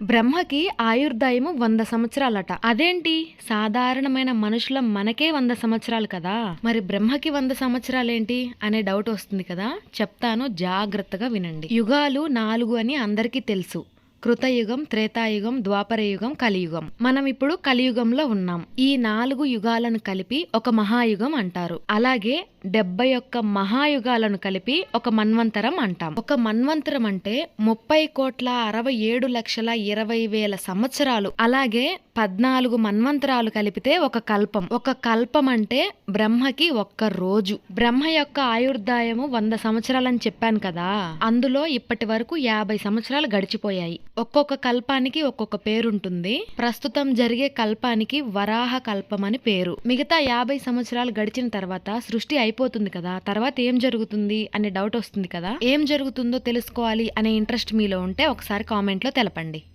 బ్రహ్మకి ఆయుర్దాయము 100 సంవత్సరాలట. అదేంటి? సాధారణమైన మనుషులం మనకే 100 సంవత్సరాలు కదా! మరి బ్రహ్మకి 100 సంవత్సరాలేంటి అనే డౌట్ వస్తుంది కదా! చెప్తాను, జాగ్రత్తగా వినండి. యుగాలు 4 అని అందరికీ తెలుసు. కృతయుగం, త్రేతాయుగం, ద్వాపరయుగం, కలియుగం. మనం ఇప్పుడు కలియుగంలో ఉన్నాం. ఈ 4 యుగాలను కలిపి ఒక మహాయుగం అంటారు. అలాగే 71 మహాయుగాలను కలిపి ఒక మన్వంతరం అంటాం. ఒక మన్వంతరం అంటే 30,67,20,000 సంవత్సరాలు. అలాగే 14 మన్వంతరాలు కలిపితే ఒక కల్పం. ఒక కల్పం అంటే బ్రహ్మకి ఒక్క రోజు. బ్రహ్మ యొక్క ఆయుర్దాయము 100 సంవత్సరాలని చెప్పాను కదా! అందులో ఇప్పటి వరకు 50 సంవత్సరాలు గడిచిపోయాయి. ఒక్కొక్క కల్పానికి ఒక్కొక్క పేరుంటుంది. ప్రస్తుతం జరిగే కల్పానికి వరాహ కల్పం అని పేరు. మిగతా 50 సంవత్సరాలు గడిచిన తర్వాత సృష్టి అయిపోతుంది కదా! తర్వాత ఏం జరుగుతుంది అనే డౌట్ వస్తుంది కదా! ఏం జరుగుతుందో తెలుసుకోవాలి అనే ఇంట్రెస్ట్ మీలో ఉంటే ఒకసారి కామెంట్లో తెలపండి.